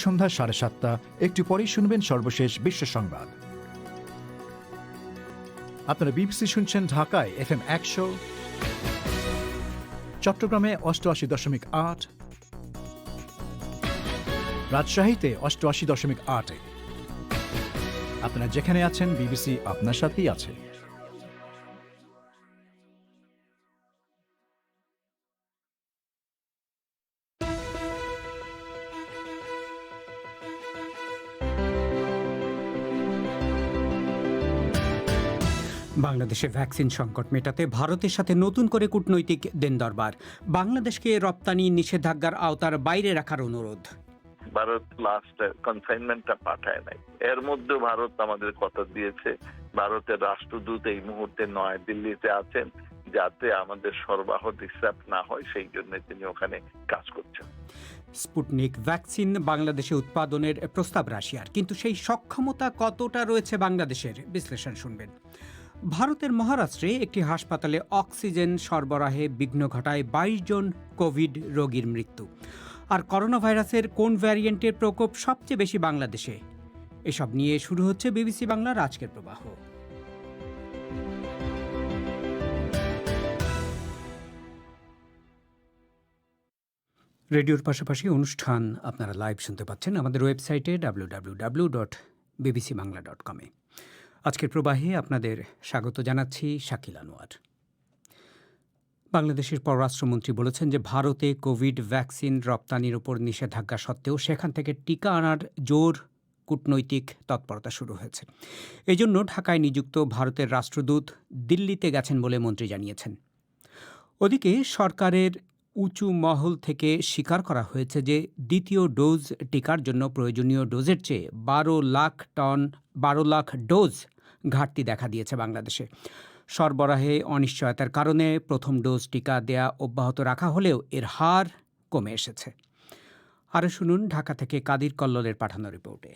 সন্ধ্যা 7:30 একটু পরেই শুনবেন সর্বশেষ বিশ্ব সংবাদ। আপনারা বিবিসি শুনছেন ঢাকায় FM 100, চট্টগ্রামে 88.8, রাজশাহীতে 88.8। আপনারা যেখানে আছেন বিবিসি আপনার সাথেই আছে। বাংলাদেশে ভ্যাকসিন সংকট মেটাতে ভারতের সাথে নতুন করে কূটনৈতিক দেনদরবার, বাংলাদেশকে রপ্তানি নিষেধাজ্ঞার আওতার বাইরে রাখার অনুরোধ। ভারত লাস্ট কনসাইনমেন্টটা পাঠায় নাই, এর মধ্যে ভারত আমাদের কথা দিয়েছে ভারতের রাষ্ট্রদূত এই মুহূর্তে নয়াদিল্লিতে আছেন, যাতে আমাদের সরবরাহ ডিস্টার্ব না হয়, সেই জন্য তিনি ওখানে কাজ করছেন। স্পুটনিক ভ্যাকসিন বাংলাদেশে উৎপাদনের প্রস্তাব রাশিয়ার, কিন্তু সেই সক্ষমতা কতটা রয়েছে বাংলাদেশের, বিশ্লেষণ শুনবেন। ভারতের মহারাষ্ট্রে একটি হাসপাতালে অক্সিজেন সরবরাহে বিঘ্ন ঘটায় 22 জন কোভিড রোগীর মৃত্যু। আর করোনা ভাইরাসের কোন ভ্যারিয়েন্টের প্রকোপ সবচেয়ে বেশি বাংলাদেশে? এসব নিয়ে শুরু হচ্ছে বিবিসি বাংলার আজকের প্রবাহ। রেডিওর পাশাপাশি অনুষ্ঠান আপনারা লাইভ শুনতে পাচ্ছেন আমাদের ওয়েবসাইটে www.bbcbangla.com। আজকের প্রবাহে আপনাদের স্বাগত জানাচ্ছি শাকিল আনোয়ার। বাংলাদেশের পররাষ্ট্রমন্ত্রী বলেছেন যে ভারতে কোভিড ভ্যাকসিন রপ্তানির উপর নিষেধাজ্ঞা সত্ত্বেও সেখান থেকে টিকা আনার জোর কূটনৈতিক তৎপরতা শুরু হয়েছে। এজন্য ঢাকায় নিযুক্ত ভারতের রাষ্ট্রদূত দিল্লিতে গেছেন বলে মন্ত্রী জানিয়েছেন। ওদিকে সরকারের উঁচু মহল থেকে স্বীকার করা হয়েছে যে দ্বিতীয় ডোজ টিকার জন্য প্রয়োজনীয় ডোজের চেয়ে 12 লাখ ডোজ ঘাটতি দেখা দিয়েছে বাংলাদেশে। সরবরাহে অনিশ্চয়তার কারণে প্রথম ডোজ টিকা দেয়া অব্যাহত রাখা হলেও এর হার কমে এসেছে। আরও শুনুন ঢাকা থেকে কাদির কল্লোলের পাঠানো রিপোর্টে।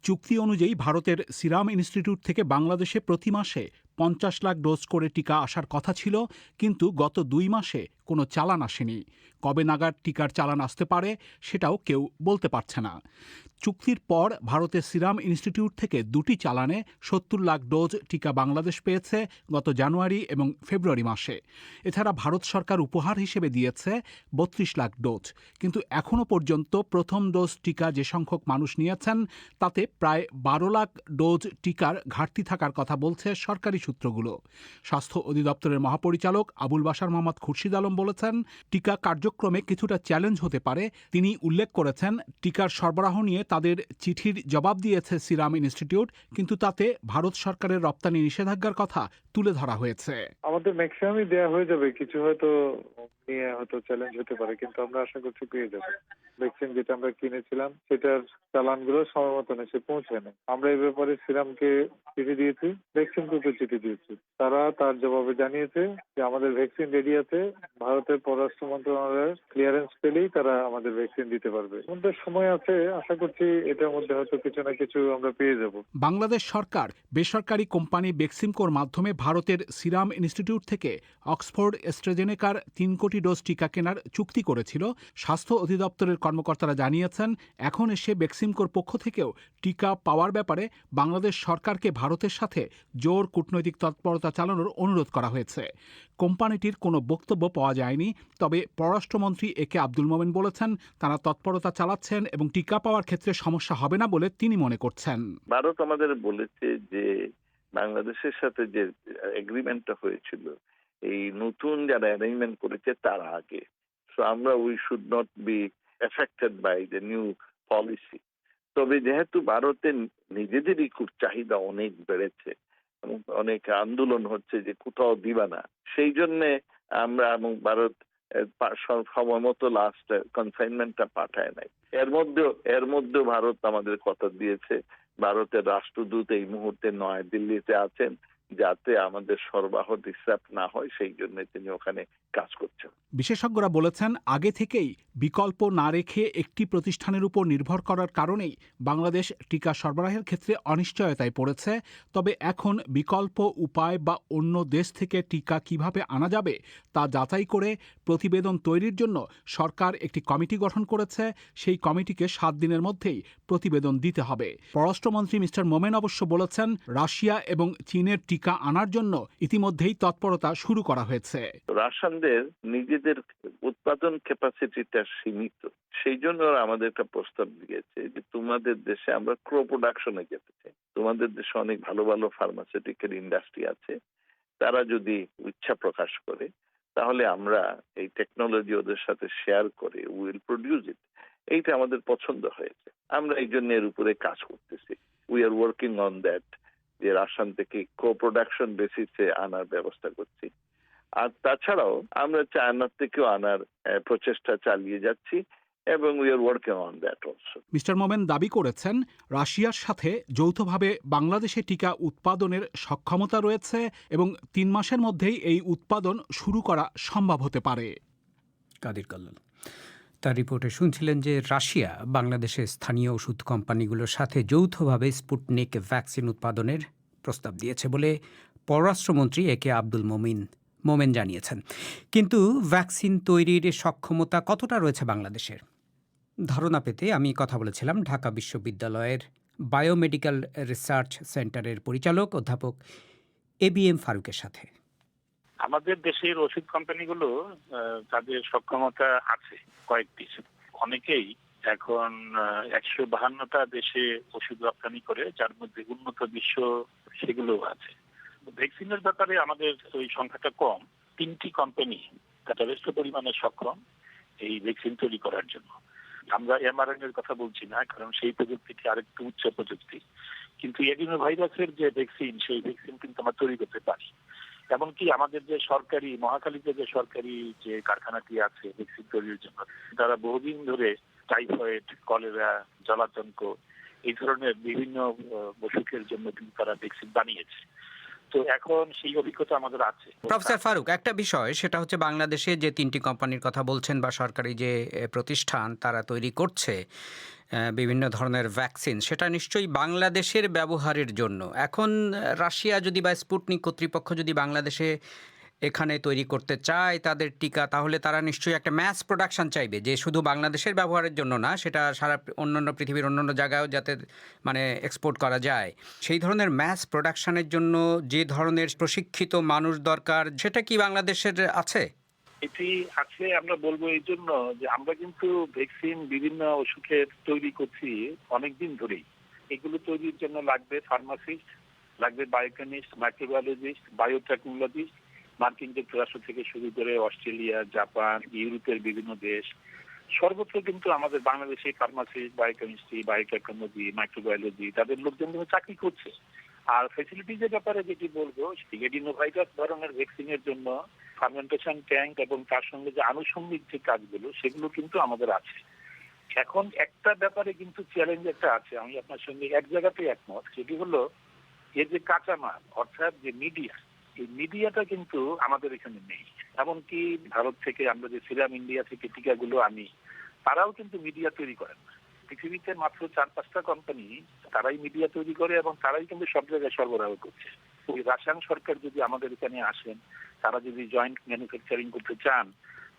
চুক্তি অনুযায়ী ভারতের সিরাম ইনস্টিটিউট থেকে বাংলাদেশে প্রতি মাসে 50 লাখ ডোজ করে টিকা আসার কথা ছিল, কিন্তু গত 2 মাসে কোনো চালান আসেনি। কবে নাগাদ টিকার চালান আসতে পারে সেটাও কেউ বলতে পারছে না। চুক্তির পর ভারতের সিরাম ইনস্টিটিউট থেকে 2টি চালানে 70 লাখ ডোজ টিকা বাংলাদেশ পেয়েছে গত জানুয়ারি এবং ফেব্রুয়ারি মাসে। এছাড়া ভারত সরকার উপহার হিসেবে দিয়েছে 32 লাখ ডোজ, কিন্তু এখনও পর্যন্ত প্রথম ডোজ টিকা যে সংখ্যক মানুষ নিয়েছেন তাতে প্রায় 12 লাখ ডোজ টিকার ঘাটতি থাকার কথা বলছে সরকারি সূত্রগুলো। স্বাস্থ্য অধিদপ্তরের মহাপরিচালক আবুল বাশার মোহাম্মদ খুরশিদ আলম বলেছেন, টিকা কার্যক্রমে কিছুটা চ্যালেঞ্জ হতে পারে। তিনি উল্লেখ করেছেন, টিকার সরবরাহ নিয়ে তাদের চিঠির জবাব দিয়েছে সিরাম ইনস্টিটিউট, কিন্তু তাতে ভারত সরকারের রপ্তানি নিষেধাজ্ঞার কথা তুলে ধরা হয়েছে। আমাদের ম্যাক্সিমামই দেওয়া হয়ে যাবে, কিছু হয়তো নিয়ে হয়তো চ্যালেঞ্জ হতে পারে, কিন্তু আমরা আশা করছি পেয়ে যাবো। ভ্যাকসিন যেটা আমরা কিনেছিলাম সেটার চালানগুলো সময় মতন এসে পৌঁছায়। আমরা এই ব্যাপারে সিরামকে চিঠি দিয়েছি, ভ্যাকসিনকে চিঠি দিয়েছি। তারা তার জবাবে জানিয়েছে যে আমাদের ভ্যাকসিন রেডি আছে, ভারতের পররাষ্ট্র মন্ত্রণালয়ের ক্লিয়ারেন্স পেলেই তারা আমাদের ভ্যাকসিন দিতে পারবে। আমাদের সময় আছে, আশা করছি এটার মধ্যে হয়তো কিছু না কিছু আমরা পেয়ে যাব। বাংলাদেশ সরকার বেসরকারি কোম্পানি বেক্সিমকোর মাধ্যমে ভারতের সিরাম ইনস্টিটিউট থেকে অক্সফোর্ড অ্যাস্ট্রাজেনেকার 3 কোটি ডোজ টিকা কেনার চুক্তি করেছিল। স্বাস্থ্য অধিদপ্তরের কর্মকর্তারা জানিয়েছেন, এখন এসে বেক্সিমকোর পক্ষ থেকেও টিকা পাওয়ার ব্যাপারে বাংলাদেশ সরকারকে ভারতের সাথে জোর কূটনৈতিক তৎপরতা চালানোর অনুরোধ করা হয়েছে। কোম্পানিটির কোনো বক্তব্য পাওয়া যায়নি, তবে পররাষ্ট্রমন্ত্রী একে আব্দুল মোমেন বলেছেন তারা তৎপরতা চালাচ্ছেন এবং টিকা পাওয়ার ক্ষেত্রে সমস্যা হবে না বলে তিনি মনে করছেন। ভারত আমাদের বলেছে যে বাংলাদেশের সাথে যে এগ্রিমেন্টটা হয়েছিল, এই নতুন যারা অ্যারেঞ্জমেন্ট করেছে তার আগে, সো আমরা we should not be affected by the new policy. তবে যেহেতু ভারতের নিজেদেরই খুব চাহিদা অনেক বেড়েছে এবং অনেক আন্দোলন হচ্ছে যে কোথাও দিবা না, সেই জন্যে আমরা এবং ভারত সময় মতো লাস্ট কনসাইনমেন্টটা পাঠায় নাই। এর মধ্যে ভারত আমাদের কথা দিয়েছে ভারতের রাষ্ট্রদূত এই মুহূর্তে নয়াদিল্লিতে আছেন, যাতে আমাদের সরবরাহ ডিস্টার্ব না হয়, সেই জন্য তিনি ওখানে কাজ করছেন। বিশেষজ্ঞরা বলেছেন, আগে থেকেই বিকল্প না রেখে একটি প্রতিষ্ঠানের উপর নির্ভর করার কারণেই বাংলাদেশ টিকা সরবরাহের ক্ষেত্রে অনিশ্চয়তায় পড়েছে। তবে এখন বিকল্প উপায় বা অন্য দেশ থেকে টিকা কিভাবে আনা যাবে তা যাচাই করে প্রতিবেদন তৈরির জন্য সরকার একটি কমিটি গঠন করেছে। সেই কমিটিকে 7 দিনের মধ্যেই প্রতিবেদন দিতে হবে। পররাষ্ট্রমন্ত্রী মিস্টার মোমেন অবশ্য বলেছেন, রাশিয়া এবং চীনের টিকা আনার জন্য ইতিমধ্যেই তৎপরতা শুরু করা হয়েছে। রাশিয়ানদের নিজেদের উৎপাদন ক্যাপাসিটিটা সীমিত, সেই জন্য আমাদের একটা প্রস্তাব দিয়েছে যে তোমাদের দেশে আমরা ক্রো প্রোডাকশনে যেতে চাই। তোমাদের দেশে অনেক ভালো ভালো ফার্মাসিউটিক্যাল ইন্ডাস্ট্রি আছে, তারা যদি ইচ্ছা প্রকাশ করে তাহলে আমরা এই টেকনোলজি ওদের সাথে শেয়ার করে উইল প্রডিউস ইট। এইটা আমাদের পছন্দ হয়েছে, আমরা এই জন্য এর উপরে কাজ করতেছি। We are working on that, যে রাশিয়ান থেকে কো প্রোডাকশন বেসিসে আনার ব্যবস্থা করছি। আর তাছাড়াও আমরা চায়নার থেকেও আনার প্রচেষ্টা চালিয়ে যাচ্ছি এবং we are working on that also. Mister Momen দাবি করেছেন, রাশিয়ার সাথে যৌথভাবে বাংলাদেশে টিকা উৎপাদনের সক্ষমতা রয়েছে এবং 3 মাসের মধ্যেই এই উৎপাদন শুরু করা সম্ভব হতে পারে। কাদির কল্লোল তার রিপোর্টে শুনছিলেন যে রাশিয়া বাংলাদেশের স্থানীয় ওষুধ কোম্পানিগুলোর সাথে যৌথভাবে স্পুটনিক ভ্যাকসিন উৎপাদনের প্রস্তাব দিয়েছে বলে পররাষ্ট্রমন্ত্রী একে আব্দুল মোমেন জানিয়েছেন। কিন্তু ভ্যাকসিন তৈরির সক্ষমতা কতটা রয়েছে বাংলাদেশের ধারণা পেতে আমি কথা বলেছিলাম ঢাকা বিশ্ববিদ্যালয়ের বায়োমেডিক্যাল রিসার্চ সেন্টারের পরিচালক অধ্যাপক ABM ফারুকের সাথে। আমাদের দেশের ওষুধ কোম্পানিগুলো তাদের সক্ষমতা আছে কয়েকটি। অনেকেই এখন 152টা দেশে ওষুধ রপ্তানি করে, যার মধ্যে উন্নত বিশ্ব সেগুলো আছে। ভ্যাকসিনের ব্যাপারে আমাদের ওই সংখ্যাটা কম। 3টি কোম্পানি যথেষ্ট পরিমাণে সক্ষম এই ভ্যাকসিন তৈরি করার জন্য। আমরা mRNA এর কথা বলছি না, কারণ সেই প্রযুক্তিটি আরেকটু উচ্চ প্রযুক্তি। কিন্তু এডিনো ভাইরাসের যে ভ্যাকসিন, সেই ভ্যাকসিন কিন্তু আমরা তৈরি করতে পারি। এমনকি আমাদের যে সরকারি মহাখালীতে যে সরকারি যে কারখানাটি আছে ভ্যাকসিন তৈরির জন্য, তারা বহুদিন ধরে টাইফয়েড, কলেরা, জলাতঙ্ক এই ধরনের বিভিন্ন অসুখের জন্য কিন্তু তারা ভ্যাকসিন বানিয়েছে। তো এখন সেই অভিজ্ঞতা আমাদের আছে। প্রফেসর ফারুক, একটা বিষয় সেটা হচ্ছে বাংলাদেশে যে 3টি কোম্পানির কথা বলছেন বা সরকারি যে প্রতিষ্ঠান তারা তৈরি করছে বিভিন্ন ধরনের ভ্যাকসিন, সেটা নিশ্চয়ই বাংলাদেশের ব্যবহারের জন্য। এখন রাশিয়া যদি বা স্পুটনিক কর্তৃপক্ষ যদি বাংলাদেশে এখানে তৈরি করতে চায় তাদের টিকা, তাহলে তারা নিশ্চয়ই একটা ম্যাস প্রোডাকশন চাইবে, যে শুধু বাংলাদেশের ব্যবহারের জন্য না, সেটা সারা অন্যান্য পৃথিবীর অন্যান্য জায়গায়ও যাতে মানে এক্সপোর্ট করা যায়। সেই ধরনের ম্যাস প্রোডাকশনের জন্য যে ধরনের প্রশিক্ষিত মানুষ দরকার, সেটা কি বাংলাদেশের আছে? এটি আছে, আমরা বলবো এই জন্য যে আমরা কিন্তু ভ্যাকসিন বিভিন্ন অসুখের তৈরি করছি অনেকদিন ধরেই। এগুলো তৈরির জন্য লাগবে ফার্মাসিস্ট, লাগবে বায়োকেমিস্ট, মাইক্রোবায়োলজিস্ট, বায়োটেকনোলজিস্ট। মার্কিন যুক্তরাষ্ট্র থেকে শুরু করে অস্ট্রেলিয়া, জাপান, ইউরোপের বিভিন্ন দেশ, সর্বত্র কিন্তু আমাদের বাংলাদেশে ফার্মাসিস্ট, বায়োকেমিস্ট্রি, বায়োটেকনোলজি, মাইক্রোবায়োলজি তাদের লোকজন চাকরি করছে। আর ফ্যাসিলিটিজের ব্যাপারে যেটি বলবো, এডিনোভাইরাস ধরনের ভ্যাকসিনের জন্য ফার্মেন্টেশন ট্যাঙ্ক এবং তার সঙ্গে যে আনুষঙ্গিক যে কাজগুলো, সেগুলো কিন্তু আমাদের আছে। এখন একটা ব্যাপারে কিন্তু চ্যালেঞ্জ একটা আছে, আমি আপনার সঙ্গে এক জায়গাতে একমত, সেটি হলো এর যে কাঁচামাল অর্থাৎ যে মিডিয়া, এই মিডিয়াটা কিন্তু আমাদের এখানে নেই। এমনকি ভারত থেকে আমরা যে সিরাম ইন্ডিয়া থেকে টিকাগুলো আনি, তারাও কিন্তু মিডিয়া তৈরি করেন না। পৃথিবীতে মাত্র 4-5টা কোম্পানি তারাই মিডিয়া তৈরি করে এবং তারাই কিন্তু সব জায়গায় সরবরাহ করছে। ওই রাশিয়ান সরকার যদি আমাদের এখানে আসেন, তারা যদি জয়েন্ট ম্যানুফ্যাকচারিং করতে চান,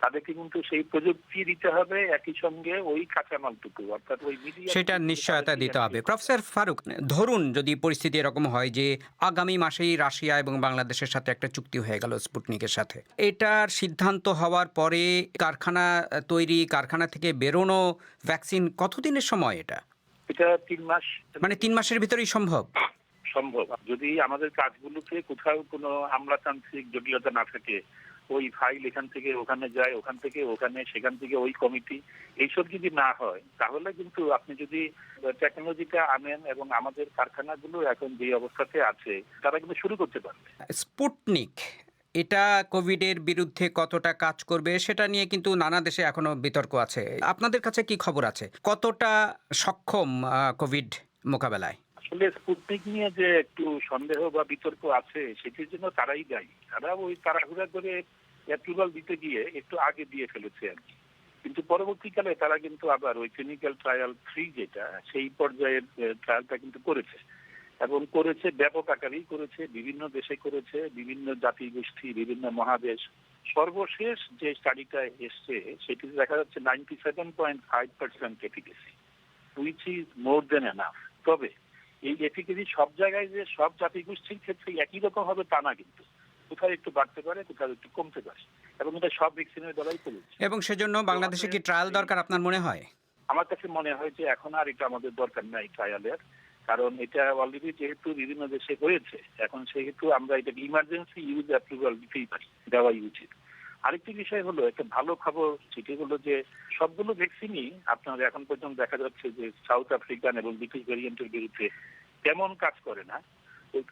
তাদেরকে কিন্তু সেই প্রযুক্তি দিতে হবে, একই সঙ্গে ওই কাঁচামালটুকু অর্থাৎ ওই মিডিয়া সেটা নিশ্চয়তা দিতে হবে। প্রফেসর ফারুক, ধরুন যদি পরিস্থিতি এরকম হয় যে আগামী মাসেই রাশিয়া এবং বাংলাদেশের সাথে একটা চুক্তি হয়ে গেল স্পুটনিকের সাথে, এটার সিদ্ধান্ত হওয়ার পরে কারখানা তৈরি, কারখানা থেকে বেরোনো ভ্যাকসিন কতদিনের সময়? এটা 3 মাস, মানে 3 মাসের ভিতরেই সম্ভব? সম্ভব, যদি আমাদের কাজগুলোতে কোথাও কোনো আমলাতান্ত্রিক জটিলতা না থাকে। ওই ফাইল এখান থেকে ওখানে যায়, ওখান থেকে ওখানে, সেখান থেকে ওই কমিটি, এইসব যদি না হয়, তাহলে কিন্তু আপনি যদি টেকনোলজিটা আনেন এবং আমাদের কারখানাগুলো এখন যে অবস্থাতে আছে তারা কিন্তু শুরু করতে পারবে। স্পুটনিক এটা কোভিডের বিরুদ্ধে কতটা কাজ করবে সেটা নিয়ে কিন্তু নানা দেশে এখনো বিতর্ক আছে। আপনাদের কাছে কি খবর আছে, কতটা সক্ষম কোভিড মোকাবেলায়? আসলে স্পুটনিক নিয়ে যে একটু সন্দেহ বা বিতর্ক আছে সেটির জন্য তারাই দায়ী। তারা ওই তাড়াহুড়া করে অ্যাপ্রুভাল দিতে গিয়ে একটু আগে দিয়ে ফেলেছে আর কি। কিন্তু পরবর্তীকালে তারা কিন্তু আবার ওই ক্লিনিক্যাল ট্রায়াল 3 যেটা সেই পর্যায়ের ট্রায়ালটা কিন্তু করেছে এবং করেছে ব্যাপক আকারেই করেছে, বিভিন্ন দেশে করেছে, বিভিন্ন জাতি গোষ্ঠী, বিভিন্ন মহাদেশ। সর্বশেষ যে স্টাডিটা এসছে সেটিতে দেখা যাচ্ছে 97.5% efficacy, which is more than enough. তবে এই এফিকেসি সব জায়গায় যে সব জাতি গোষ্ঠীর ক্ষেত্রে একই রকম হবে তা না, কিন্তু কোথাও একটু বাড়তে পারে, কোথাও একটু কমতে পারে, এবং এটা সব ভ্যাকসিনের দ্বারাই করেছে। এবং সেজন্য বাংলাদেশে কি ট্রায়াল দরকার আপনার মনে হয়? আমার কাছে মনে হয় যে এখন আর এটা আমাদের দরকার নাই ট্রায়ালের, কারণ এটা অলরেডি যেহেতু বিভিন্ন দেশে হয়েছে, এখন সেহেতু আমরা এটাকে ইমার্জেন্সি ইউজ অ্যাপ্রুভাল দিতেই পারি, দেওয়াই উচিত। আরেকটি বিষয় হলো, একটা ভালো খবর সেটি হলো যে সবগুলো ভ্যাকসিনই আপনার এখন পর্যন্ত দেখা যাচ্ছে যে সাউথ আফ্রিকান এবং ব্রিটিশ ভ্যারিয়েন্টের বিরুদ্ধে তেমন কাজ করে না,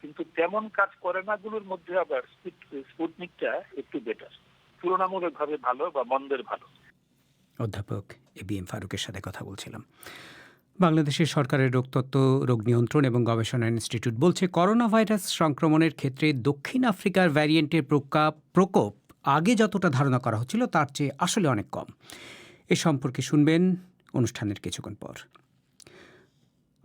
কিন্তু তেমন কাজ করে না গুলোর মধ্যে আবার স্পুটনিকটা একটু বেটার, তুলনামূলকভাবে ভালো বা মন্দের ভালো। অধ্যাপক এবিএম ফারুকের সাথে কথা বলছিলাম। বাংলাদেশের সরকারের রোগতত্ত্ব, রোগ নিয়ন্ত্রণ এবং গবেষণা ইনস্টিটিউট বলছে, করোনা ভাইরাস সংক্রমণের ক্ষেত্রে দক্ষিণ আফ্রিকার ভ্যারিয়েন্টের প্রকোপ আগে যতটা ধারণা করা হচ্ছিল তার চেয়ে আসলে অনেক কম। এ সম্পর্কে শুনবেন অনুষ্ঠানের কিছুক্ষণ পর।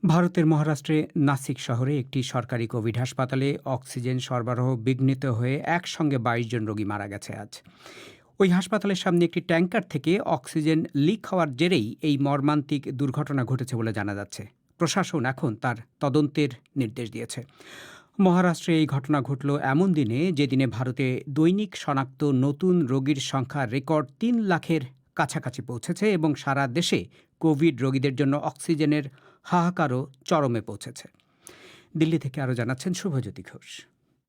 ভারতের মহারাষ্ট্রে নাসিক শহরে একটি সরকারি কোভিড হাসপাতালে অক্সিজেন সরবরাহ বিঘ্নিত হয়ে একসঙ্গে 22 জন রোগী মারা গেছে আজ। ওই হাসপাতালের সামনে একটি ট্যাঙ্কার থেকে অক্সিজেন লিক হওয়ার জেরেই এই মর্মান্তিক দুর্ঘটনা ঘটেছে বলে জানা যাচ্ছে। প্রশাসন এখন তার তদন্তের নির্দেশ দিয়েছে। মহারাষ্ট্রে এই ঘটনা ঘটল এমন দিনে যেদিনে ভারতে দৈনিক শনাক্ত নতুন রোগীর সংখ্যা রেকর্ড 3 লাখের কাছাকাছি পৌঁছেছে এবং সারা দেশে কোভিড রোগীদের জন্য অক্সিজেনের হাহাকারও চরমে পৌঁছেছে। দিল্লি থেকে আরও জানাচ্ছেন শুভজ্যোতি ঘোষ।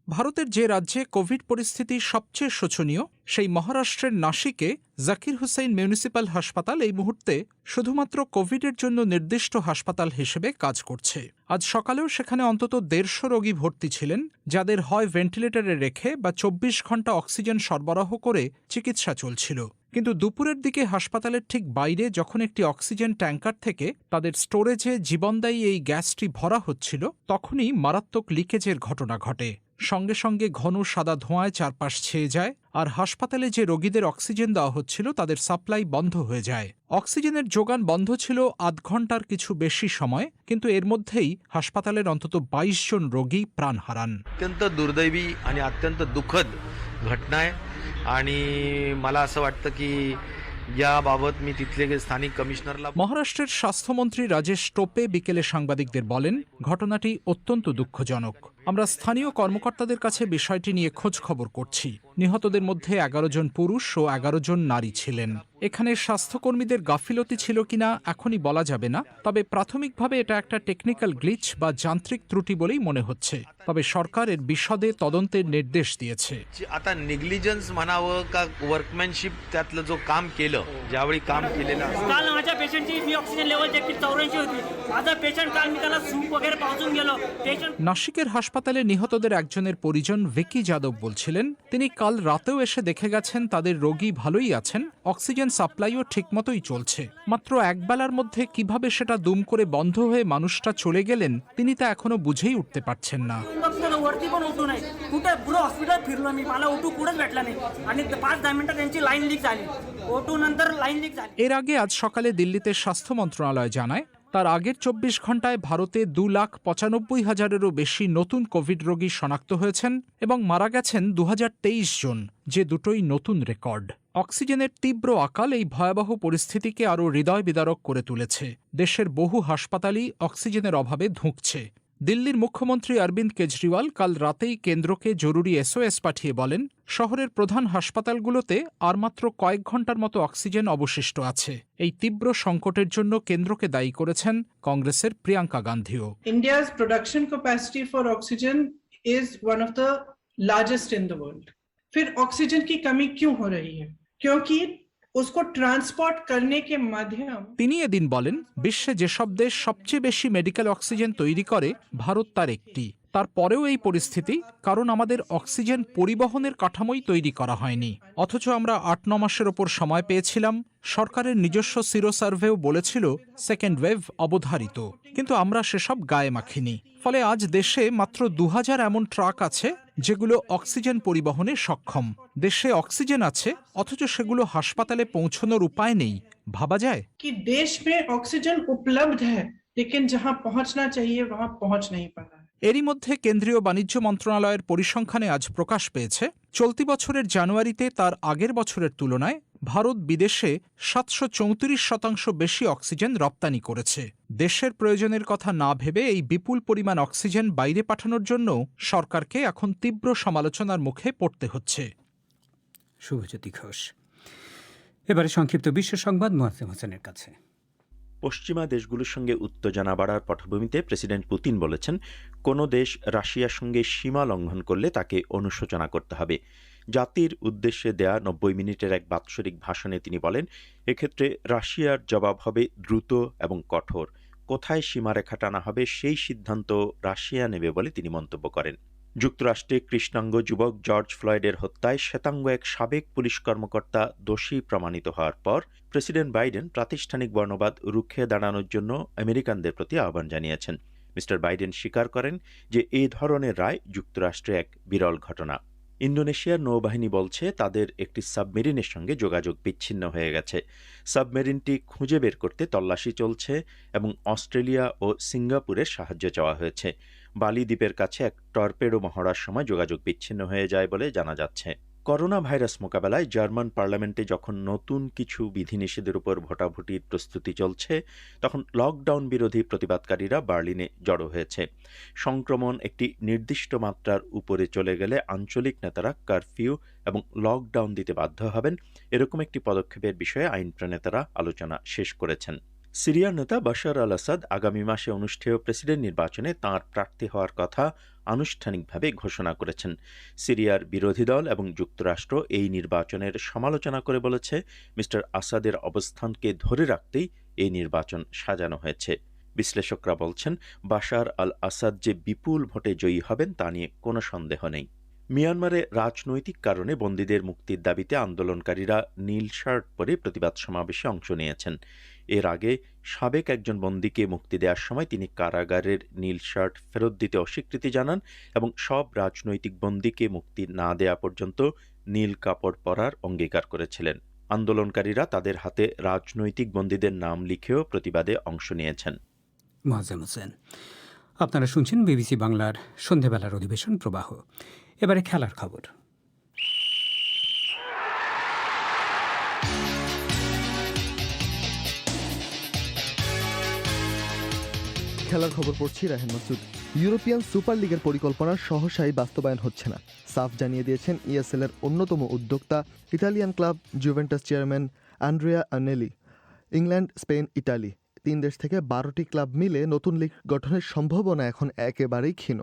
ভারতের যে রাজ্যে কোভিড পরিস্থিতি সবচেয়ে শোচনীয় সেই মহারাষ্ট্রের নাসিকে জাকির হুসাইন মিউনিসিপ্যাল হাসপাতাল এই মুহূর্তে শুধুমাত্র কোভিডের জন্য নির্দিষ্ট হাসপাতাল হিসেবে কাজ করছে। আজ সকালেও সেখানে অন্তত 150 রোগী ভর্তি ছিলেন, যাদের হয় ভেন্টিলেটরে রেখে বা 24 ঘণ্টা অক্সিজেন সরবরাহ করে চিকিৎসা চলছিল। কিন্তু দুপুরের দিকে হাসপাতালের ঠিক বাইরে যখন একটি অক্সিজেন ট্যাঙ্কার থেকে তাদের স্টোরেজে জীবনদায়ী এই গ্যাসটি ভরা হচ্ছিল, তখনই মারাত্মক লিকেজের ঘটনা ঘটে। সঙ্গে সঙ্গে ঘন সাদা ধোঁয়ায় চারপাশ ছেয়ে যায়, আর হাসপাতালে যে রোগীদের অক্সিজেন দেওয়া হচ্ছিল তাদের সাপ্লাই বন্ধ হয়ে যায়। অক্সিজেনের যোগান বন্ধ ছিল আধ ঘণ্টার কিছু বেশি সময়, কিন্তু এর মধ্যেই হাসপাতালের অন্তত 22 জন রোগী প্রাণ হারান। अत्यंत दुर्दैवी आणि अत्यंत दुःखद घटना आहे आणि मला असं वाटतं की याबाबत मी तिथले स्थानिक कमिशनरला মহারাষ্ট্রের স্বাস্থ্যমন্ত্রী রাজেশ টোপে বিকেলে সাংবাদিকদের বলেন, ঘটনাটি অত্যন্ত দুঃখজনক। আমরা স্থানীয় কর্মকর্তাদের কাছে বিষয়টি নিয়ে খোঁজ খবর করছি। নিহতদের মধ্যে 11 জন পুরুষ ও 11 জন নারী ছিলেন। এখানে স্বাস্থ্যকর্মীদের গাফিলতি ছিল কিনা এখনই বলা যাবে না, তবে প্রাথমিকভাবে এটা একটা টেকনিক্যাল গ্লিচ বা যান্ত্রিক ত্রুটি বলেই মনে হচ্ছে। তবে সরকার এর বিশদে তদন্তের নির্দেশ দিয়েছে। आता निग्लिजन्स म्हणावं का वर्कमॅनशिप त्यातलं जो काम केलं, ज्यावेळी काम केलेलं काल माझ्या पेशंटची मी ऑक्सिजन लेवल चेक केली 84 होती। माझा पेशंट काल मी त्याला सूप वगैरे पाजून गेलो। पेशंट নাসিকের হাসপাতালে নিহতদের একজনের পরিজন ভিকি যাদব বলছিলেন, তিনি কাল রাতেও এসে দেখে গেছেন তাদের রোগী ভালোই আছেন, অক্সিজেন সাপ্লাইও ঠিকমতোই চলছে। মাত্র একবেলার মধ্যে কিভাবে সেটা দুম করে বন্ধ হয়ে মানুষটা চলে গেলেন তিনি তা এখনো বুঝেই উঠতে পারছেন না। वरती पण उठू नाही, कुठे पुढे हॉस्पिटल फिरलो मी, मला ओटू कुठेच भेटला नाही आणि 5-10 मिनिटात त्यांची लाईन लीक झाली। ओटू नंतर लाईन लीक झाली। এর আগে আজ সকালে দিল্লিতে স্বাস্থ্য মন্ত্রণালয় জানায়, তার আগের 24 ঘণ্টায় ভারতে 2,95,000-এরও বেশি নতুন কোভিড রোগী শনাক্ত হয়েছেন এবং মারা গেছেন 2023 জন, যে দুটোই নতুন রেকর্ড। অক্সিজেনের তীব্র আকাল এই ভয়াবহ পরিস্থিতিকে আরও হৃদয় বিদারক করে তুলেছে। দেশের বহু হাসপাতালই অক্সিজেনের অভাবে ধুঁকছে। দিল্লির মুখ্যমন্ত্রী অরবিন্দ কেজরিওয়াল কাল রাতেই কেন্দ্রকে জরুরি SOS পাঠিয়ে বলেন, শহরের প্রধান হাসপাতালগুলোতে আর মাত্র কয়েক ঘণ্টার মতো অক্সিজেন অবশিষ্ট আছে। এই তীব্র সংকটের জন্য কেন্দ্রকে দায়ী করেছেন কংগ্রেসের Priyanka গান্ধীও। India's production capacity for oxygen is one of the largest in the world. फिर ऑक्सीजन की कमी क्यों हो रही है? क्योंकि उसको ट्रांसपोर्ट करने के माध्यम। তিনি এদিন বলেন, বিশ্বে যেসব দেশ সবচেয়ে বেশি মেডিকেল অক্সিজেন তৈরি করে ভারত তার একটি। তারপরেও এই পরিস্থিতি কারণ আমাদের অক্সিজেন পরিবহনের কাঠামোই তৈরি করা হয়নি। অথচ আমরা ৮-৯ মাসের ওপর সময় পেয়েছিলাম। সরকারের নিজস্ব সিরো সার্ভেও বলেছিল সেকেন্ড ওয়েভ অবধারিত, কিন্তু আমরা সেসব গায়ে মাখিনি। ফলে আজ দেশে মাত্র ২০০০ এমন ট্রাক আছে যেগুলো অক্সিজেন পরিবহনে সক্ষম। দেশে অক্সিজেন আছে অথচ সেগুলো হাসপাতালে পৌঁছানোর উপায় নেই। ভাবা যায় कि देश में ऑक्सीजन उपलब्ध है लेकिन जहां पहुंचना चाहिए वहां पहुंच नहीं पा रहा है। এরই মধ্যে কেন্দ্রীয় বাণিজ্য মন্ত্রণালয়ের পরিসংখ্যানে আজ প্রকাশ পেয়েছে, চলতি বছরের জানুয়ারিতে তার আগের বছরের তুলনায় ভারত বিদেশে ৭৩৪% বেশি অক্সিজেন রপ্তানি করেছে। দেশের প্রয়োজনের কথা না ভেবে এই বিপুল পরিমাণ অক্সিজেন বাইরে পাঠানোর জন্য সরকারকে এখন তীব্র সমালোচনার মুখে পড়তে হচ্ছে। শুভজ্যোতি ঘোষ। এবারে সংক্ষিপ্ত বিশ্ব সংবাদ মোয়াজ্জেম হোসেনের কাছে। পশ্চিমা দেশগুলোর সঙ্গে উত্তেজনা বাড়ার পটভূমিতে প্রেসিডেন্ট পুতিন বলেছেন, কোনো দেশ রাশিয়ার সঙ্গে সীমা লঙ্ঘন করলে তাকে অনুশোচনা করতে হবে। জাতির উদ্দেশ্যে দেয়া ৯০ মিনিটের এক বাৎসরিক ভাষণে তিনি বলেন, এক্ষেত্রে রাশিয়ার জবাব হবে দ্রুত এবং কঠোর। কোথায় সীমারেখা টানা হবে সেই সিদ্ধান্ত রাশিয়া নেবে বলে তিনি মন্তব্য করেন। যুক্তরাষ্ট্রে কৃষ্ণাঙ্গ যুবক জর্জ ফ্লয়েডের হত্যায় শ্বেতাঙ্গ এক সাবেক পুলিশ কর্মকর্তা দোষী প্রমাণিত হওয়ার পর প্রেসিডেন্ট বাইডেন প্রাতিষ্ঠানিক বর্ণবাদ রুখে দাঁড়ানোর জন্য আমেরিকানদের প্রতি আহ্বান জানিয়েছেন। মিস্টার বাইডেন স্বীকার করেন যে এই ধরনের রায় যুক্তরাষ্ট্রে এক বিরল ঘটনা। ইন্দোনেশিয়ার নৌবাহিনী বলছে তাদের একটি সাবমেরিনের সঙ্গে যোগাযোগ বিচ্ছিন্ন হয়ে গেছে। সাবমেরিনটি খুঁজে বের করতে তল্লাশি চলছে এবং অস্ট্রেলিয়া ও সিঙ্গাপুরের সাহায্য চাওয়া হয়েছে। বালি দ্বীপের কাছে এক টর্পেডো মহড়ার সময় যোগাযোগ বিচ্ছিন্ন হয়ে যায় বলে জানা যাচ্ছে। করোনা ভাইরাস মোকাবেলায় জার্মান পার্লামেন্টে যখন নতুন কিছু বিধিনিষেধের উপর ভোটাভুটির প্রস্তুতি চলছে, তখন লকডাউন বিরোধী প্রতিবাদকারীরা বার্লিনে জড়ো হয়েছে। সংক্রমণ একটি নির্দিষ্ট মাত্রার উপরে চলে গেলে আঞ্চলিক নেতারা কারফিউ এবং লকডাউন দিতে বাধ্য হবেন, এরকম একটি পদক্ষেপের বিষয়ে আইন প্রণেতারা আলোচনা শেষ করেছেন। সিরিয়ার নেতা বাশার আল আসাদ আগামী মাসে অনুষ্ঠেয় প্রেসিডেন্ট নির্বাচনে তাঁর প্রার্থী হওয়ার কথা আনুষ্ঠানিকভাবে ঘোষণা করেছেন। সিরিয়ার বিরোধী দল এবং যুক্তরাষ্ট্র এই নির্বাচনের সমালোচনা করে বলেছে, মিস্টার আসাদের অবস্থানকে ধরে রাখতেই এই নির্বাচন সাজানো হয়েছে। বিশ্লেষকরা বলছেন, বাশার আল আসাদ যে বিপুল ভোটে জয়ী হবেন তা নিয়ে কোনো সন্দেহ নেই। মিয়ানমারে রাজনৈতিক কারণে বন্দীদের মুক্তির দাবিতে আন্দোলনকারীরা নীল শার্ট পরে প্রতিবাদ সমাবেশে অংশ নিয়েছেন। এর আগে সাবেক একজন বন্দীকে মুক্তি দেওয়ার সময় তিনি কারাগারের নীল শার্ট ফেরত দিতে অস্বীকৃতি জানান এবং সব রাজনৈতিক বন্দীকে মুক্তি না দেয়া পর্যন্ত নীল কাপড় পরার অঙ্গীকার করেছিলেন। আন্দোলনকারীরা তাদের হাতে রাজনৈতিক বন্দীদের নাম লিখেও প্রতিবাদে অংশ নিয়েছেন। মোয়াজ্জেম হোসেন। আপনারা শুনছেন বিবিসি বাংলার সন্ধেবেলার অধিবেশন প্রবাহ। এবারে খেলার খবর। খেলার খবর পড়ছি রাহেন মাসুদ। ইউরোপিয়ান সুপার লিগের পরিকল্পনা সহসাই বাস্তবায়ন হচ্ছে না, সাফ জানিয়ে দিয়েছেন ইএসএল এর অন্যতম উদ্যোক্তা Italian club Juventus chairman Andrea Agnelli. England, Spain, Italy 3 দেশ থেকে 12টি ক্লাব মিলে নতুন লিগ গঠনের সম্ভাবনা এখন একেবারেই ক্ষীণ।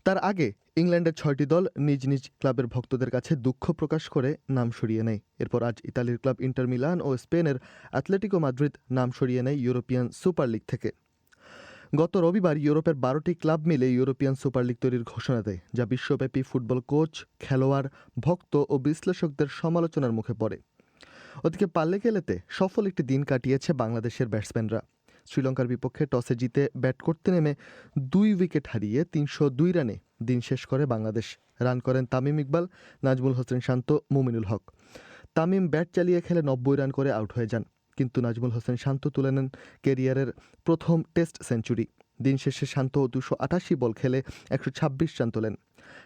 তার আগে ইংল্যান্ডের 6টি দল নিজ নিজ ক্লাবের ভক্তদের কাছে দুঃখ প্রকাশ করে নাম সরিয়ে নেয়। এরপর আজ ইতালির ক্লাব ইন্টার মিলান ও স্পেনের অ্যাথলেটিকো মাদ্রিদ নাম সরিয়ে নেয় ইউরোপিয়ান সুপার লিগ থেকে। গত রবিবার ইউরোপের 12টি ক্লাব মিলে ইউরোপিয়ান সুপার লিগ তৈরির ঘোষণা দেয়, যা বিশ্বব্যাপী ফুটবল কোচ, খেলোয়াড়, ভক্ত ও বিশ্লেষকদের সমালোচনার মুখে পড়ে। ওদিকে পাল্লে-কেলেতে সফল একটি দিন কাটিয়েছে বাংলাদেশের ব্যাটসম্যানরা। শ্রীলঙ্কার বিপক্ষে টসে জিতে ব্যাট করতে নেমে 2 উইকেট হারিয়ে 302 রানে দিন শেষ করে বাংলাদেশ। রান করেন তামিম ইকবাল, নাজমুল হোসেন শান্ত, মুমিনুল হক। তামিম ব্যাট চালিয়ে খেলে 90 রান করে আউট হয়ে যান, কিন্তু নাজমুল হোসেন শান্ত তুলে নেন ক্যারিয়ারের প্রথম টেস্ট সেঞ্চুরি। দিন শেষে শান্ত 288 বল খেলে 126 রান তোলেন।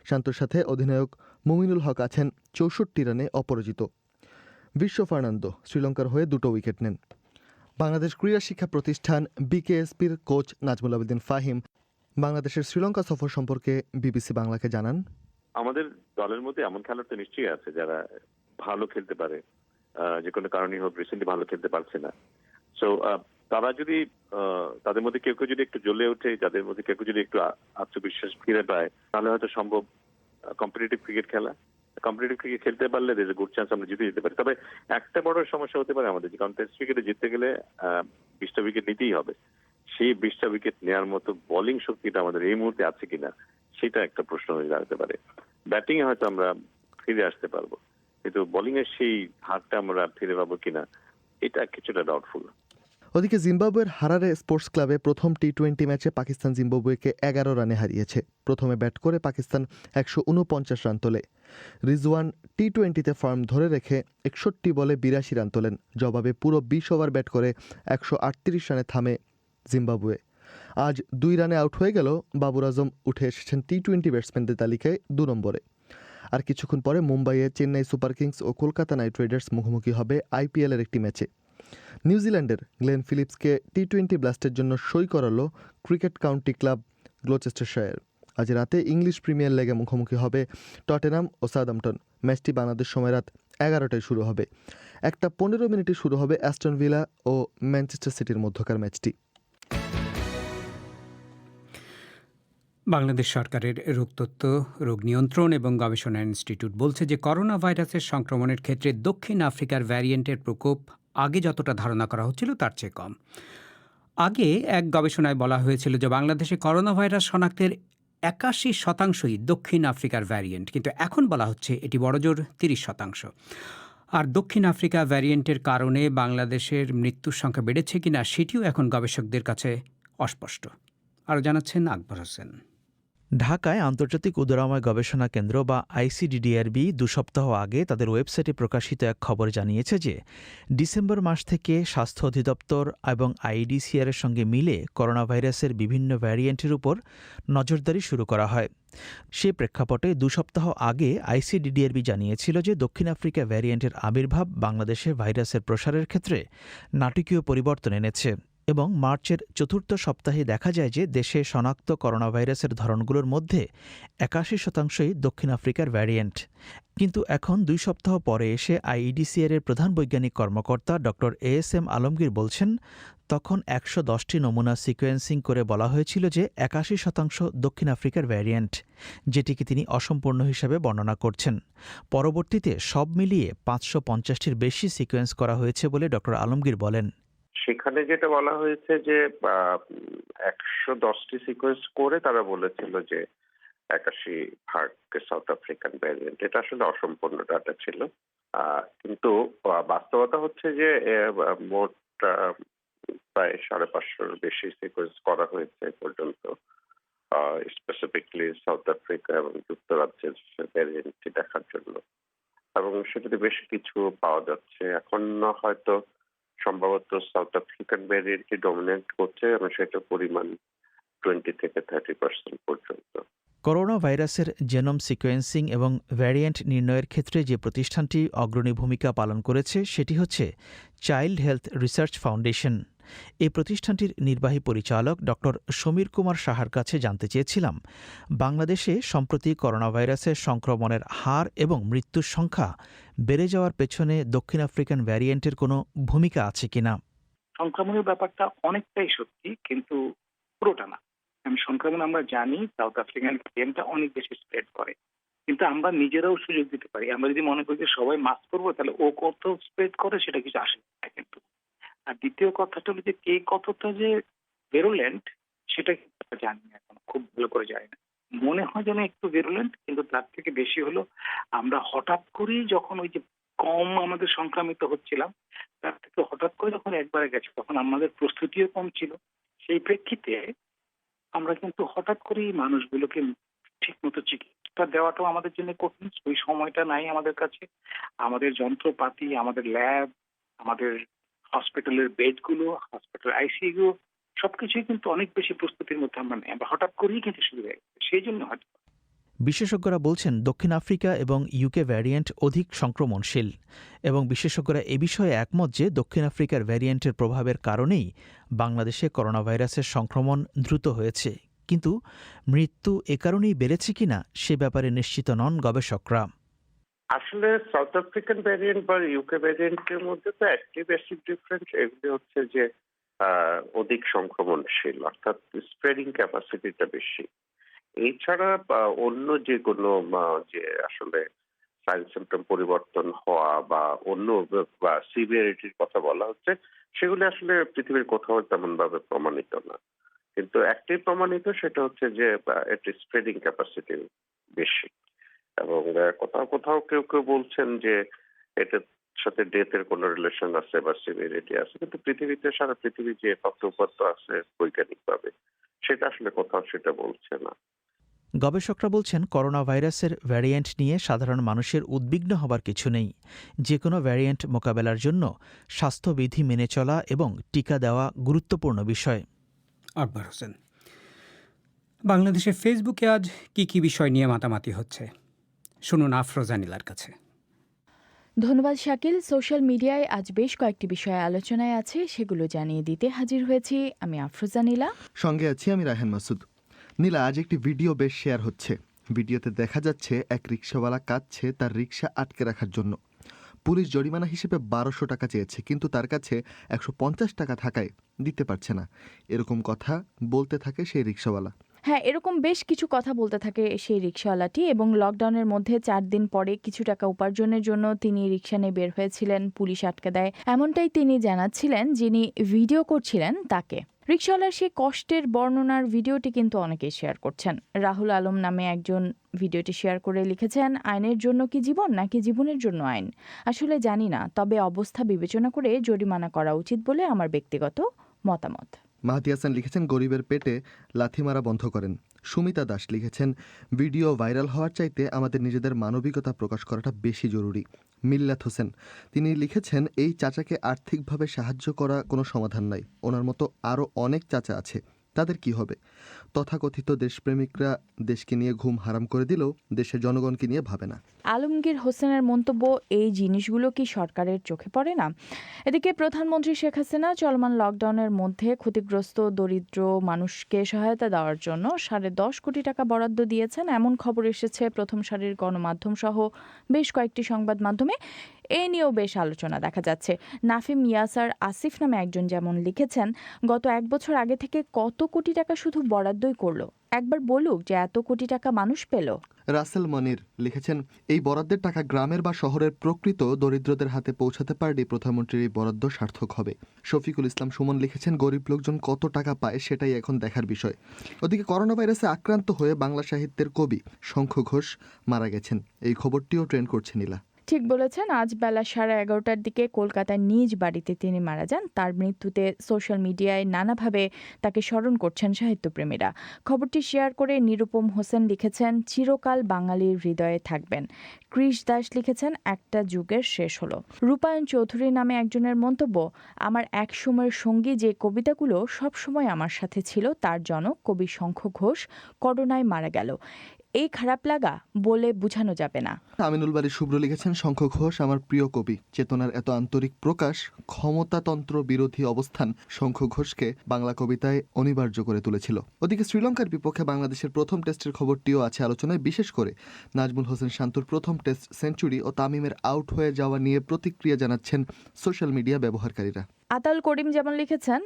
শান্তর সাথে অধিনায়ক মুমিনুল হক আছেন 64 রানে অপরাজিত। বিশ্ব ফার্নান্দো শ্রীলঙ্কার হয়ে 2 উইকেট নেন। বাংলাদেশ ক্রীড়া শিক্ষা প্রতিষ্ঠান বিকেএসপির কোচ নাজমুল আবেদিন ফাহিম বাংলাদেশের শ্রীলঙ্কা সফর সম্পর্কে বিবিসি বাংলাকে জানান, আমাদের দলের মধ্যে এমন খেলোয়াড় তো নিশ্চয়ই আছে যারা ভালো খেলতে পারে, যে কোনো কারণেই হোক রিসেন্টলি ভালো খেলতে পারছে না। সো তারা যদি তাদের মধ্যে কেউ কেউ যদি একটু জ্বলে ওঠে, যাদের মধ্যে কেউ কেউ যদি একটু আত্মবিশ্বাস ফিরে পায়, তাহলে হয়তো সম্ভব কম্পিটিটিভ ক্রিকেট খেলা। কম্পিটিটিভ ক্রিকেট খেলতে পারলে there is a good chance আমরা জিতে যেতে পারি। তবে একটা বড় সমস্যা হতে পারে আমাদের, কারণ টেস্ট ক্রিকেটে জিততে গেলে 20টা উইকেট নিতেই হবে। সেই 20টা উইকেট নেওয়ার মতো বোলিং শক্তিটা আমাদের এই মুহূর্তে আছে কিনা সেটা একটা প্রশ্ন হয়ে দাঁড়াতে পারে। ব্যাটিং এ হয়তো আমরা ফিরে আসতে পারবো, কিন্তু বোলিং এর সেই হারটা আমরা ফিরে পাবো কিনা এটা কিছুটা ডাউটফুল। ওদিকে জিম্বাবুয়ের হারারে স্পোর্টস ক্লাবে প্রথম টি-20 ম্যাচে পাকিস্তান জিম্বাবুয়েকে 11 রানে হারিয়েছে। প্রথমে ব্যাট করে পাকিস্তান 149 রান তোলে। রিজওয়ান টি-20তে ফর্ম ধরে রেখে 61 বলে 82 রান তোলেন। জবাবে পুরো 20 ওভার ব্যাট করে 138 রানে থামে জিম্বাবুয়ে। আজ 2 রানে আউট হয়ে গেল বাবর আজম উঠে এসেছেন টি-20 ব্যাটসম্যানদের তালিকায় 2 নম্বরে। আর কিছুক্ষণ পরে মুম্বাইয়ে চেন্নাই সুপার কিংস ও কলকাতা নাইট রাইডার্স মুখোমুখি হবে আইপিএলের একটি ম্যাচে। নিউজিল্যান্ডের গ্লেন ফিলিপসকে টি-20 ব্লাস্টের জন্য সই করালো ক্রিকেট কাউন্টি ক্লাব গ্লোচেস্টারশায়ার। আজ রাতে ইংলিশ প্রিমিয়ার লিগে মুখোমুখি হবে টটেনাম ও সাউদাম্পটন। ম্যাচটি বাংলাদেশ সময় রাত 11টায় শুরু হবে। 1:15 শুরু হবে অ্যাস্টন ভিলা ও ম্যানচেস্টার সিটির মধ্যকার ম্যাচটি। বাংলাদেশ সরকারের রোগতত্ত্ব, রোগ নিয়ন্ত্রণ এবং গবেষণা ইনস্টিটিউট বলছে যে করোনা ভাইরাসের সংক্রমণের ক্ষেত্রে দক্ষিণ আফ্রিকার ভ্যারিয়েন্টের প্রকোপ আগে যতটা ধারণা করা হচ্ছিল তার চেয়ে কম। আগে এক গবেষণায় বলা হয়েছিল যে বাংলাদেশে করোনা ভাইরাস শনাক্তের 81% দক্ষিণ আফ্রিকার ভ্যারিয়েন্ট, কিন্তু এখন বলা হচ্ছে এটি বড়জোর 30%। আর দক্ষিণ আফ্রিকা ভ্যারিয়েন্টের কারণে বাংলাদেশের মৃত্যুর সংখ্যা বেড়েছে কিনা সেটিও এখন গবেষকদের কাছে অস্পষ্ট। আরও জানাচ্ছেন আকবর হোসেন। ঢাকায় আন্তর্জাতিক উদরাময় গবেষণা কেন্দ্র বা আইসিডিডিআরবি 2 সপ্তাহ আগে তাদের ওয়েবসাইটে প্রকাশিত এক খবর জানিয়েছে যে ডিসেম্বর মাস থেকে স্বাস্থ্য অধিদপ্তর এবং আইইডিসিআর এর সঙ্গে মিলে করোনা ভাইরাসের বিভিন্ন ভ্যারিয়েন্টের উপর নজরদারি শুরু করা হয়। সে প্রেক্ষাপটে 2 সপ্তাহ আগে আইসিডিডিআরবি জানিয়েছিল যে দক্ষিণ আফ্রিকা ভ্যারিয়েন্টের আবির্ভাব বাংলাদেশে ভাইরাসের প্রসারের ক্ষেত্রে নাটকীয় পরিবর্তন এনেছে এবং মার্চের 4র্থ সপ্তাহে দেখা যায় যে দেশে শনাক্ত করোনা ভাইরাসের ধরনগুলোর মধ্যে 81%ই দক্ষিণ আফ্রিকার ভ্যারিয়েন্ট। কিন্তু এখন 2 সপ্তাহ পরে এসে আইইডিসিআর এর প্রধান বৈজ্ঞানিক কর্মকর্তা ডক্টর এএসএম আলমগীর বলছেন, তখন 110টি নমুনা সিকোয়েন্সিং করে বলা হয়েছিল যে 81% দক্ষিণ আফ্রিকার ভ্যারিয়েন্ট, যেটিকে তিনি অসম্পূর্ণ হিসেবে বর্ণনা করছেন। পরবর্তীতে সব মিলিয়ে 550টির বেশি সিকোয়েন্স করা হয়েছে বলে ডক্টর আলমগীর বলেন। সেখানে যেটা বলা হয়েছে যে 110টি সিকোয়েন্স করে তারা বলেছিল যে 81% সাউথ আফ্রিকান ভ্যারিয়েন্ট। এটা আসলে অসম্পূর্ণ ডাটা ছিল, কিন্তু বাস্তবতা হচ্ছে যে মোট প্রায় 550-র বেশি সিকোয়েন্স করা হয়েছে পর্যন্ত, স্পেসিফিকলি সাউথ আফ্রিকা এবং যুক্তরাজ্যের ভ্যারিয়েন্টটি দেখার জন্য, এবং সেটাতে বেশ কিছু পাওয়া যাচ্ছে। এখন হয়তো সম্ভবত সাউথ আফ্রিকান ভ্যারিয়েন্টটি ডমিনেট করছে এবং সেটার পরিমাণ 20 থেকে 30% পর্যন্ত। করোনা ভাইরাসের জেনোম সিকোয়েন্সিং এবং ভ্যারিয়েন্ট নির্ণয়ের ক্ষেত্রে যে প্রতিষ্ঠানটি অগ্রণী ভূমিকা পালন করেছে সেটি হচ্ছে চাইল্ড হেলথ রিসার্চ ফাউন্ডেশন। এই প্রতিষ্ঠানটির নির্বাহী পরিচালক ডক্টর সমীর কুমার সাহার কাছে জানতে চেয়েছিলাম, বাংলাদেশে সম্প্রতি করোনা ভাইরাসের সংক্রমণের হার এবং মৃত্যুর সংখ্যা বেড়ে যাওয়ার পেছনে দক্ষিণ আফ্রিকান ভ্যারিয়েন্টের কোনো ভূমিকা আছে কিনা। সংক্রমণের ব্যাপারটা অনেকটাই সত্যি, কিন্তু পুরোটা না। সংক্রমণ আমরা জানি সাউথ আফ্রিকান ভ্যারিয়েন্টটা অনেক বেশি স্প্রেড করে, কিন্তু আমরা নিজেরাও সুযোগ দিতে পারি। আমরা যদি মনে করি যে সবাই মাস্ক করবো, তাহলে ও কত স্প্রেড করে সেটা কিছু আসে না। কিন্তু আর দ্বিতীয় কথাটা হলো যে কে কতটা যে ভেরুলেন্ট সেটা জানি না, এখন খুব ভালো করে জানি না। মনে হয় যেন একটু ভেরুলেন্ট, কিন্তু তার থেকে বেশি হলো আমরা হঠাৎ করেই যখন ওই যে কম আমাদের সংক্রামিত হচ্ছিলাম, তার থেকে হঠাৎ করে যখন একবারে গেছে তখন আমাদের প্রস্তুতিও কম ছিল। সেই প্রেক্ষিতে আমরা কিন্তু হঠাৎ করেই মানুষগুলোকে ঠিক মতো চিকিৎসা দেওয়াটাও আমাদের জন্য কঠিন। ওই সময়টা নাই আমাদের কাছে। আমাদের যন্ত্রপাতি, আমাদের ল্যাব, আমাদের হসপিটালের বেডগুলো, হসপিটাল আইসিইউ সবকিছুই কিন্তু অনেক বেশি প্রস্তুতির মধ্যে আমরা নেই। আমরা হঠাৎ করেই কিন্তু শুরু হয়ে গেছে, সেই জন্য হয়তো। বিশেষজ্ঞরা বলছেন দক্ষিণ আফ্রিকা এবং ইউকে ভ্যারিয়েন্ট অধিক সংক্রমণশীল এবং বিশেষজ্ঞরা এ বিষয়ে একমত যে দক্ষিণ আফ্রিকার ভ্যারিয়েন্টের প্রভাবের কারণেই বাংলাদেশে করোনা ভাইরাসের সংক্রমণ দ্রুত হয়েছে, কিন্তু মৃত্যু এ কারণেই বেড়েছে কিনা সে ব্যাপারে নিশ্চিত নন গবেষকরা। আসলে সাউথ আফ্রিকান ভ্যারিয়েন্ট বা ইউকে ভ্যারিয়েন্টের মধ্যে তো একটি বেসিক ডিফারেন্স, এগুলি হচ্ছে যে অধিক সংক্রমণশীল, অর্থাৎ স্প্রেডিং ক্যাপাসিটিটা বেশি। এছাড়া অন্য যে কোনো যে আসলে সাইন সিমটম পরিবর্তন হওয়া বা অন্য সিভিয়ারিটির কথা বলা হচ্ছে, সেগুলি আসলে পৃথিবীর কোথাও তেমন ভাবে প্রমাণিত না। কিন্তু একটাই প্রমাণিত, সেটা হচ্ছে যে এটির স্প্রেডিং ক্যাপাসিটি বেশি। এবং কোথাও কোথাও কেউ কেউ বলছেন যে এটার সাথে ডেথের কোনো রিলেশন আছে বা সিভিয়ারিটি আছে, কিন্তু পৃথিবীতে সারা পৃথিবী যে তথ্য উপাত্ত আছে বৈজ্ঞানিকভাবে, সেটা আসলে কোথাও সেটা বলছে না। গবেষকরা বলছেন, করোনা ভাইরাসের ভ্যারিয়েন্ট নিয়ে সাধারণ মানুষের উদ্বিগ্ন হবার কিছু নেই। যে কোনো ভ্যারিয়েন্ট মোকাবেলার জন্য স্বাস্থ্যবিধি মেনে চলা এবং টিকা দেওয়া গুরুত্বপূর্ণ বিষয়। আকবর হোসেন। বাংলাদেশের ফেসবুকে আজ কি বিষয় নিয়ে মাতামাতি হচ্ছে, শুনুন আফরোজা নীলার কাছে। ধন্যবাদ শাকিল। সোশ্যাল মিডিয়ায় আজ বেশ কয়েকটি বিষয় আলোচনায় আছে, সেগুলো জানিয়ে দিতে হাজির হয়েছি আমি আফরোজা নীলা। সঙ্গে আছি আমি রায়হান মাসুদ। নীলা, আজ একটি ভিডিও বেশ শেয়ার হচ্ছে। ভিডিওতে দেখা যাচ্ছে এক রিকশাওয়ালা কাঁদছে তার রিকশা আটকে রাখার জন্য। পুলিশ জরিমানা হিসেবে 1200 টাকা চেয়েছে, কিন্তু তার কাছে 150 টাকা থাকায় দিতে পারছে না। এরকম কথা বলতে থাকে সেই রিকশাওয়ালা। হ্যাঁ, এরকম বেশ কিছু কথা বলতে থাকে সেই রিকশাওয়ালাটি, এবং লকডাউনের মধ্যে 4 দিন পরে কিছু টাকা উপার্জনের জন্য তিনি রিকশা নিয়ে বের হয়েছিলেন, পুলিশ আটকে দেয়, এমনটাই তিনি জানাচ্ছিলেন যিনি ভিডিও করছিলেন তাকে। রিকশাওয়ালার সেই কষ্টের বর্ণনার ভিডিওটি কিন্তু অনেকেই শেয়ার করছেন। রাহুল আলম নামে একজন ভিডিওটি শেয়ার করে লিখেছেন, আইনের জন্য কি জীবন নাকি জীবনের জন্য আইন, আসলে জানি না, তবে অবস্থা বিবেচনা করে জরিমানা করা উচিত বলে আমার ব্যক্তিগত মতামত। মাহাদি হাসান লিখেছেন, গরিবের পেটে লাথি মারা বন্ধ করেন। সুমিতা দাস লিখেছেন, ভিডিও ভাইরাল হওয়ার চাইতে আমাদের নিজেদের মানবিকতা প্রকাশ করাটা বেশি জরুরি। মিল্লাত হোসেন তিনি লিখেছেন, এই চাচাকে আর্থিকভাবে সাহায্য করা কোনো সমাধান নাই, ওনার মতো আরও অনেক চাচা আছে, তাদের কি হবে? তথাকথিত দেশপ্রেমিকরা দেশকে নিয়ে ঘুম হারাম করে দিলেও দেশের জনগণকে নিয়ে ভাবে না। আলমগীর হোসেনের মন্তব্য, এই জিনিসগুলো কি সরকারের চোখে পড়ে না? এদিকে প্রধানমন্ত্রী শেখ হাসিনা চলমান লকডাউনের মধ্যে ক্ষতিগ্রস্ত দরিদ্র মানুষকে সহায়তা দেওয়ার জন্য 10.5 কোটি টাকা বরাদ্দ দিয়েছেন, এমন খবর এসেছে প্রথম সারির গণমাধ্যম সহ বেশ কয়েকটি সংবাদ মাধ্যমে। এ নিয়েও বেশ আলোচনা দেখা যাচ্ছে। নাফিম ইয়াসার আসিফ নামে একজন যেমন লিখেছেন, গত 1 বছর আগে থেকে কত কোটি টাকা শুধু বরাদ্দই করলো, একবার বলুক যে এত কোটি টাকা মানুষ পেল। রাসেল মনির লিখেছেন, এই বরাদ্দের টাকা গ্রামের বা শহরের প্রকৃত দরিদ্রদের হাতে পৌঁছাতে পারলে প্রধানমন্ত্রীর এই বরাদ্দ সার্থক হবে। শফিকুল ইসলাম সুমন লিখেছেন, গরিব লোকজন কত টাকা পায় সেটাই এখন দেখার বিষয়। ওদিকে করোনা ভাইরাসে আক্রান্ত হয়ে বাংলা সাহিত্যের কবি শঙ্খ ঘোষ মারা গেছেন, এই খবরটিও ট্রেন্ড করছে নীলা। ঠিক বলেছেন, আজ বেলা 11:30টার দিকে কলকাতার নিজ বাড়িতে তিনি মারা যান। তার মৃত্যুতে সোশ্যাল মিডিয়ায় নানাভাবে তাকে স্মরণ করছেন সাহিত্যপ্রেমীরা। খবরটি শেয়ার করে নিরুপম হোসেন লিখেছেন, চিরকাল বাঙালির হৃদয়ে থাকবেন। কৃষ দাস লিখেছেন, একটা যুগের শেষ হলো। রূপায়ণ চৌধুরী নামে একজনের মন্তব্য, আমার এক সময়ের সঙ্গী যে কবিতাগুলো সবসময় আমার সাথে ছিল, তার জনক কবি শঙ্খ ঘোষ করোনায় মারা গেল, এই খারাপ লাগা বলে বোঝানো যাবে না। আমিনুল বাড়ি শুভ্র লিখেছেন, শঙ্খ ঘোষ আমার প্রিয় কবি, চেতনার এত আন্তরিক প্রকাশ, ক্ষমতাতন্ত্র বিরোধী অবস্থান শঙ্খ ঘোষকে বাংলা কবিতায় অনিবার্য করে তুলেছিল। ওদিকে শ্রীলঙ্কার বিপক্ষে বাংলাদেশের প্রথম টেস্টের খবরটিও আছে আলোচনায়, বিশেষ করে নাজমুল হোসেন শান্তর প্রথম টেস্ট সেঞ্চুরি ও তামিমের আউট হয়ে যাওয়া নিয়ে প্রতিক্রিয়া জানাচ্ছেন সোশ্যাল মিডিয়া ব্যবহারকারীরা। আতাল করিম যেমন লিখেছেন,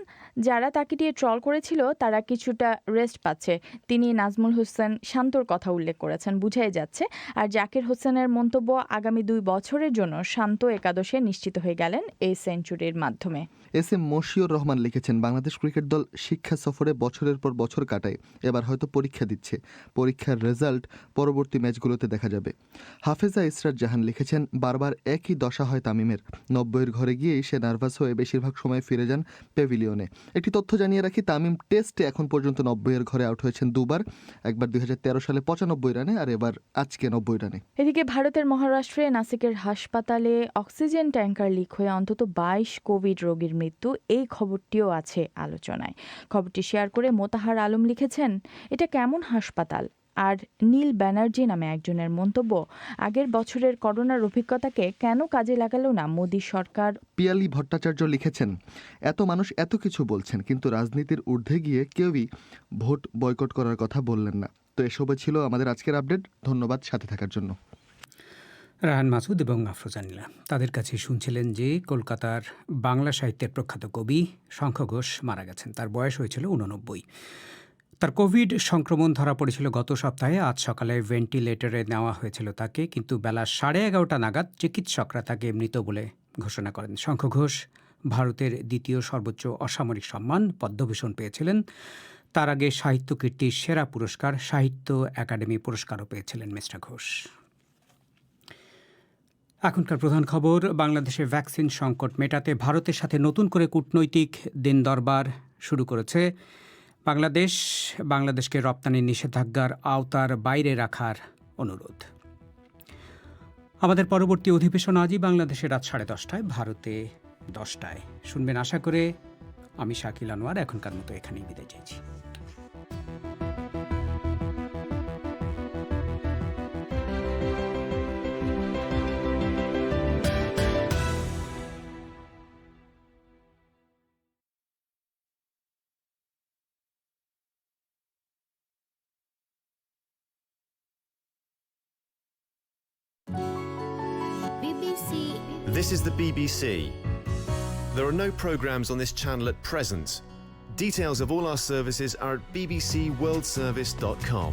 যারা তাকে দিয়ে ট্রল করেছিল তারা কিছুটা রেস্ট পাচ্ছে। তিনি নাজমুল হোসেন শান্তর কথা উল্লেখ করেছেন, বুঝাই যাচ্ছে। আর জাকির হোসেনের মন্তব্য, আগামী 2 বছরের জন্য শান্ত একাদশে নিশ্চিত হয়ে গেলেন এই সেঞ্চুরির মাধ্যমে। এস এম মশিউর রহমান লিখেছেন, বাংলাদেশ ক্রিকেট দল শিক্ষা সফরে বছরের পর বছর কাটায়, এবার হয়তো পরীক্ষা দিচ্ছে, পরীক্ষার রেজাল্ট পরবর্তী ম্যাচগুলোতে দেখা যাবে। হাফেজা ইসরাত জাহান লিখেছেন, বারবার একই দশা হয় তামিমের, 90-এর ঘরে গিয়েই সে নার্ভাস হয়ে বেশিরভাগ সময় ফিরে যান প্যাভিলিয়নে। একটি তথ্য জানিয়ে রাখি, তামিম টেস্টে এখন পর্যন্ত 90-এর ঘরে আউট হয়েছেন 2বার, একবার 2013 সালে 95 রানে আর এবার আজকে 90 রানে। এদিকে ভারতের মহারাষ্ট্রে নাসিকের হাসপাতালে অক্সিজেন ট্যাঙ্কার লিক হয়ে অন্তত 22 কোভিড রোগীর মৃত্যু, এই খবরটিও আছে আলোচনায়। খবরটি শেয়ার করে মোতাহার আলম লিখেছেন, এটা কেমন হাসপাতাল? আর নীল ব্যানার্জি নামে একজনের মন্তব্য, আগের বছরের করোনার অভিজ্ঞতাকে কেন কাজে লাগালো না মোদী সরকার? পিয়ালি ভট্টাচার্য লিখেছেন, এত মানুষ এত কিছু বলছেন, কিন্তু রাজনীতির ঊর্ধ্বে গিয়ে কেউই ভোট বয়কট করার কথা বললেন না। তো এসবই ছিল আমাদের আজকের আপডেট। ধন্যবাদ সাথে থাকার জন্য। রাহান মাসুদ এবং আফরোজা নীলা, তাদের কাছে শুনছিলেন যে কলকাতার বাংলা সাহিত্যের প্রখ্যাত কবি শঙ্খ ঘোষ মারা গেছেন। তার বয়স হয়েছিল 89। তার কোভিড সংক্রমণ ধরা পড়েছিল গত সপ্তাহে। আজ সকালে ভেন্টিলেটরে নেওয়া হয়েছিল তাকে, কিন্তু বেলা 11:30 নাগাদ চিকিৎসকরা তাকে মৃত বলে ঘোষণা করেন। শঙ্খ ঘোষ ভারতের দ্বিতীয় সর্বোচ্চ অসামরিক সম্মান পদ্মভূষণ পেয়েছিলেন। তার আগে সাহিত্য কীর্তির সেরা পুরস্কার সাহিত্য একাডেমি পুরস্কারও পেয়েছিলেন মিস্টার ঘোষ। এখনকার প্রধান খবর, বাংলাদেশে ভ্যাকসিন সংকট মেটাতে ভারতের সাথে নতুন করে কূটনৈতিক দিন দরবার শুরু করেছে বাংলাদেশকে রপ্তানি নিষেধাজ্ঞার আওতার বাইরে রাখার অনুরোধ। আমাদের পরবর্তী অধিবেশন আজই বাংলাদেশে রাত 10:30, ভারতে 10টায় শুনবেন আশা করে। আমি শাকিল আনোয়ার এখনকার মতো এখানেই বিদায় চাইছি। This is the BBC. There are no programmes on this channel at present. Details of all our services are at bbcworldservice.com.